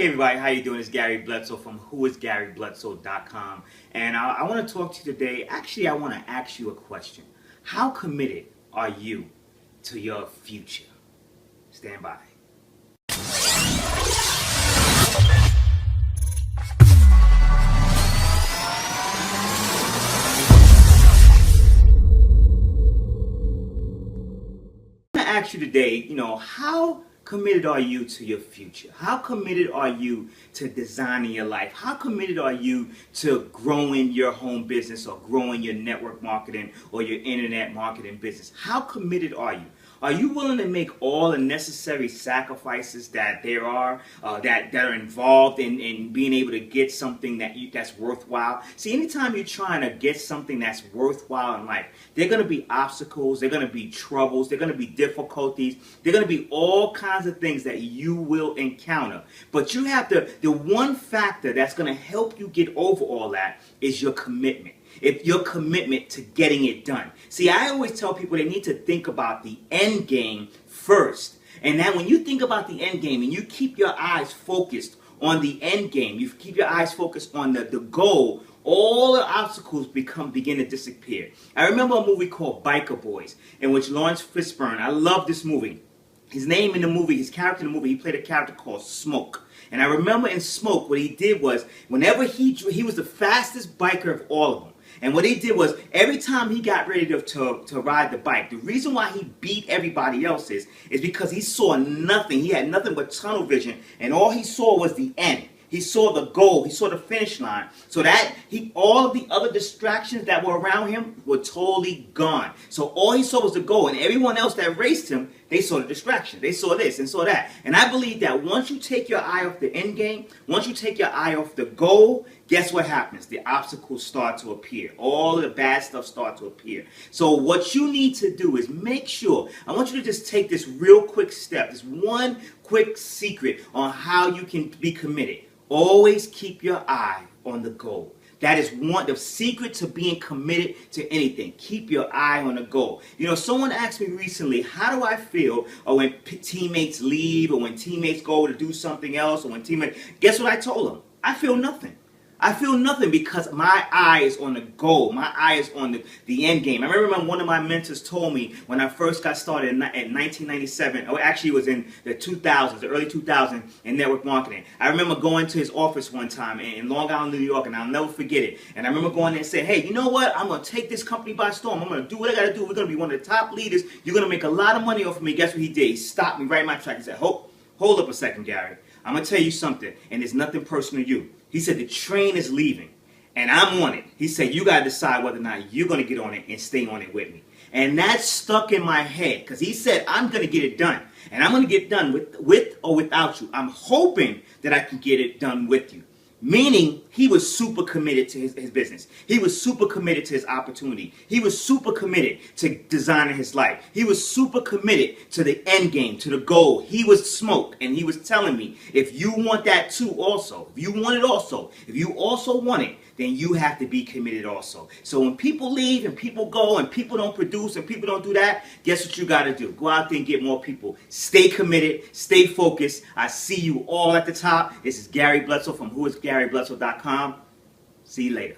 Hey everybody, how you doing? It's Gary Bledsoe from whoisgarybledsoe.com, and I want to talk to you today. Actually, I want to ask you a question. How committed are you to your future? Stand by. I want to ask you today, how committed are you to your future? How committed are you to designing your life? How committed are you to growing your home business or growing your network marketing or your internet marketing business? How committed are you? Are you willing to make all the necessary sacrifices that there are, that are involved in being able to get something that's worthwhile? See, anytime you're trying to get something that's worthwhile in life, there are going to be obstacles, there are going to be troubles, there are going to be difficulties, there are going to be all kinds of things that you will encounter. But you have the one factor that's going to help you get over all that is your commitment. If your commitment to getting it done. See, I always tell people they need to think about the end game first. And then when you think about the end game and you keep your eyes focused on the end game, you keep your eyes focused on the goal, all the obstacles begin to disappear. I remember a movie called Biker Boys, in which Lawrence Fishburne, I love this movie. His name in the movie, his character in the movie, he played a character called Smoke. And I remember in Smoke, what he did was, whenever he was the fastest biker of all of them. And what he did was, every time he got ready to ride the bike, the reason why he beat everybody else is because he saw nothing. He had nothing but tunnel vision, and all he saw was the end. He saw the goal. He saw the finish line. So that all of the other distractions that were around him were totally gone. So all he saw was the goal. And everyone else that raced him, they saw the distraction. They saw this and saw that. And I believe that once you take your eye off the end game, once you take your eye off the goal, guess what happens? The obstacles start to appear. All of the bad stuff starts to appear. So what you need to do is make sure, I want you to just take this real quick step, this one quick secret on how you can be committed. Always keep your eye on the goal. That is the secret to being committed to anything. Keep your eye on the goal. Someone asked me recently, how do I feel when teammates leave or when teammates go to do something else or when guess what I told them? I feel nothing. I feel nothing because my eye is on the goal. My eye is on the end game. I remember one of my mentors told me when I first got started in 1997, or actually it was in the 2000s, the early 2000s in network marketing. I remember going to his office one time in Long Island, New York, and I'll never forget it. And I remember going there and saying, hey, you know what? I'm going to take this company by storm. I'm going to do what I got to do. We're going to be one of the top leaders. You're going to make a lot of money off of me. Guess what he did? He stopped me right in my track and said, hold up a second, Gary. I'm going to tell you something, and it's nothing personal to you. He said, the train is leaving, and I'm on it. He said, you got to decide whether or not you're going to get on it and stay on it with me. And that stuck in my head, because he said, I'm going to get it done, and I'm going to get it done with or without you. I'm hoping that I can get it done with you. Meaning, he was super committed to his business. He was super committed to his opportunity. He was super committed to designing his life. He was super committed to the end game, to the goal. He was Smoke, and he was telling me, if you want that too also, if you want it also, if you also want it, then you have to be committed also. So when people leave and people go and people don't produce and people don't do that, guess what you got to do? Go out there and get more people. Stay committed. Stay focused. I see you all at the top. This is Gary Bledsoe from whoisgarybledsoe.com. See you later.